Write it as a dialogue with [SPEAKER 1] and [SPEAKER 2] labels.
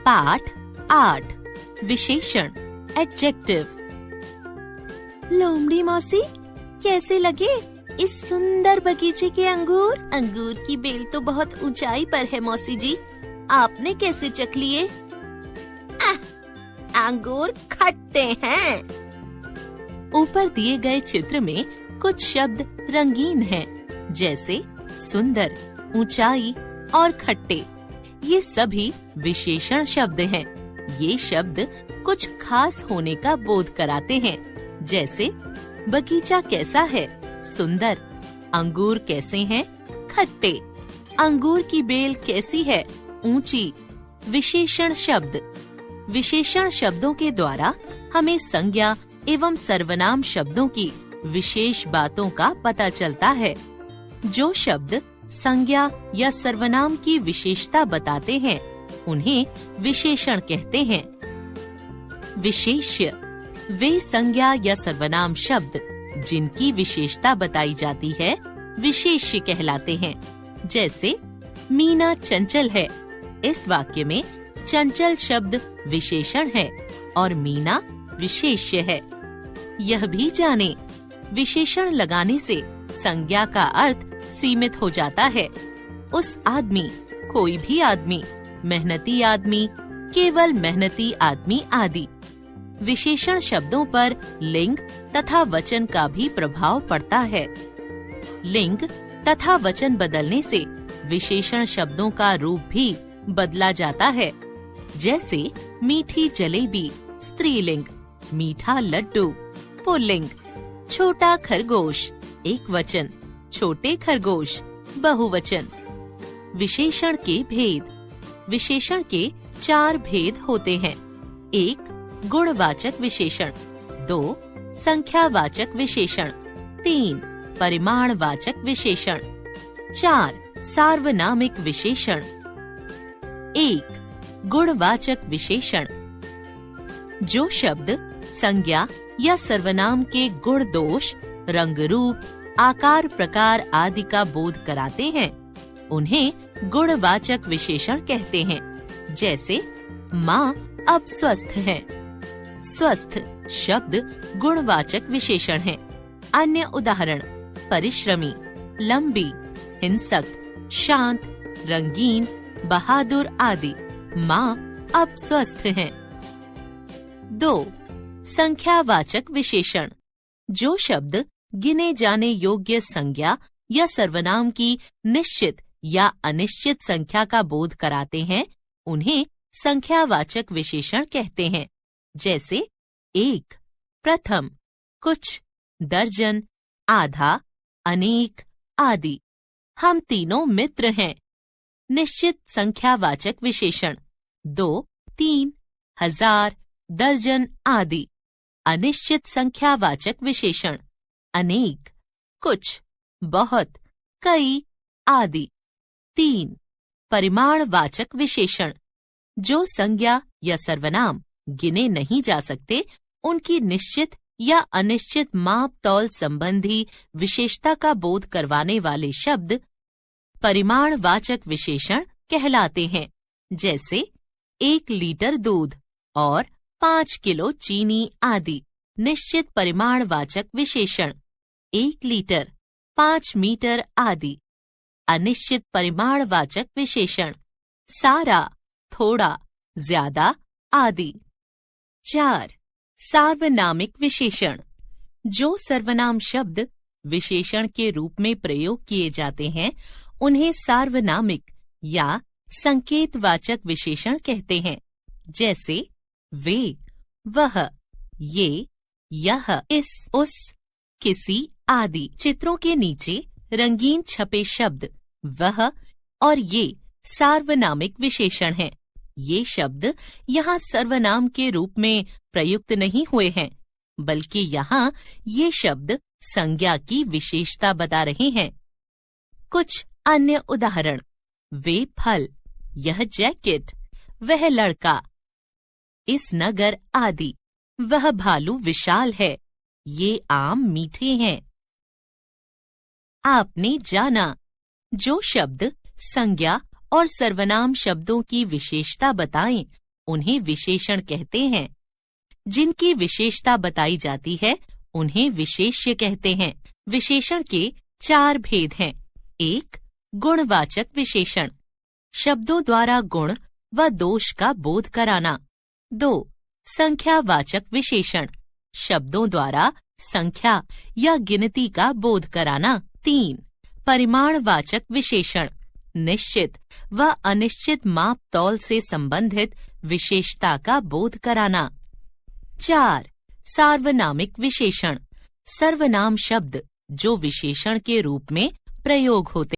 [SPEAKER 1] पाठ 8 विशेषण एडजेक्टिव।
[SPEAKER 2] लोमड़ी मौसी, कैसे लगे इस सुंदर बगीचे के अंगूर?
[SPEAKER 1] अंगूर की बेल तो बहुत ऊंचाई पर है मौसी जी, आपने कैसे चख लिए?
[SPEAKER 2] अंगूर खट्टे हैं।
[SPEAKER 1] ऊपर दिए गए चित्र में कुछ शब्द रंगीन हैं, जैसे सुंदर, ऊंचाई और खट्टे। ये सभी विशेषण शब्द हैं। ये शब्द कुछ खास होने का बोध कराते हैं, जैसे बगीचा कैसा है? सुंदर। अंगूर कैसे हैं? खट्टे। अंगूर की बेल कैसी है? ऊंची। विशेषण शब्द। विशेषण शब्दों के द्वारा हमें संज्ञा एवं सर्वनाम शब्दों की विशेष बातों का पता चलता है। जो शब्द संज्ञा या सर्वनाम की विशेषता बताते हैं, उन्हें विशेषण कहते हैं। विशेष्य वे संज्ञा या सर्वनाम शब्द जिनकी विशेषता बताई जाती है, विशेष्य कहलाते हैं। जैसे मीना चंचल है। इस वाक्य में चंचल शब्द विशेषण है और मीना विशेष्य है। यह भी जाने, विशेषण लगाने से संज्ञा का अर्थ सीमित हो जाता है। उस आदमी, कोई भी आदमी, मेहनती आदमी, केवल मेहनती आदमी आदि। विशेषण शब्दों पर लिंग तथा वचन का भी प्रभाव पड़ता है। लिंग तथा वचन बदलने से विशेषण शब्दों का रूप भी बदला जाता है। जैसे मीठी जलेबी स्त्रीलिंग, मीठा लड्डू पुल्लिंग, छोटा खरगोश एकवचन, छोटे खरगोश बहुवचन। विशेषण के भेद। विशेषण के 4 भेद होते हैं। 1 गुणवाचक विशेषण, 2 संख्यावाचक विशेषण, 3 परिमाणवाचक विशेषण, 4 सार्वनामिक विशेषण। 1 गुणवाचक विशेषण। जो शब्द संज्ञा या सर्वनाम के गुण दोष, रंग रूप, आकार प्रकार आदि का बोध कराते हैं, उन्हें गुणवाचक विशेषण कहते हैं। जैसे माँ अब स्वस्थ है। स्वस्थ शब्द गुणवाचक विशेषण है। अन्य उदाहरण परिश्रमी, लंबी, हिंसक, शांत, रंगीन, बहादुर आदि। माँ अब स्वस्थ हैं। 2 संख्यावाचक विशेषण। जो शब्द गिने जाने योग्य संज्ञा या सर्वनाम की निश्चित या अनिश्चित संख्या का बोध कराते हैं, उन्हें संख्यावाचक विशेषण कहते हैं। जैसे 1 प्रथम, कुछ, दर्जन, आधा, अनेक आदि। हम तीनों मित्र हैं। निश्चित संख्यावाचक विशेषण 2, 3, 1000, दर्जन आदि। अनिश्चित संख्यावाचक विशेषण अनेक, कुछ, बहुत, कई आदि। 3 परिमाणवाचक विशेषण। जो संज्ञा या सर्वनाम गिने नहीं जा सकते, उनकी निश्चित या अनिश्चित माप तौल संबंधी विशेषता का बोध करवाने वाले शब्द परिमाणवाचक विशेषण कहलाते हैं। जैसे 1 लीटर दूध और 5 किलो चीनी आदि। निश्चित परिमाणवाचक विशेषण 1 लीटर, 5 मीटर आदि। अनिश्चित परिमाणवाचक विशेषण सारा, थोड़ा, ज्यादा आदि। 4 सार्वनामिक विशेषण। जो सर्वनाम शब्द विशेषण के रूप में प्रयोग किए जाते हैं, उन्हें सार्वनामिक या संकेतवाचक विशेषण कहते हैं। जैसे वे, वह, ये, यह, इस, उस, किसी आदि। चित्रों के नीचे रंगीन छपे शब्द वह और ये सार्वनामिक विशेषण हैं। ये शब्द यहाँ सर्वनाम के रूप में प्रयुक्त नहीं हुए हैं, बल्कि यहाँ ये शब्द संज्ञा की विशेषता बता रहे हैं। कुछ अन्य उदाहरण: वे फल, यह जैकेट, वह लड़का, इस नगर आदि। वह भालू विशाल है, ये आम मीठे हैं। आपने जाना। जो शब्द संज्ञा और सर्वनाम शब्दों की विशेषता बताएं, उन्हें विशेषण कहते हैं। जिनकी विशेषता बताई जाती है उन्हें विशेष्य कहते हैं। विशेषण के 4 भेद हैं। 1. गुणवाचक विशेषण, शब्दों द्वारा गुण व दोष का बोध कराना। 2. संख्यावाचक विशेषण, शब्दों द्वारा संख्या या गिनती का बोध कराना। 3. परिमाणवाचक विशेषण, निश्चित व अनिश्चित माप तौल से संबंधित विशेषता का बोध कराना। 4. सार्वनामिक विशेषण, सर्वनाम शब्द जो विशेषण के रूप में प्रयोग होते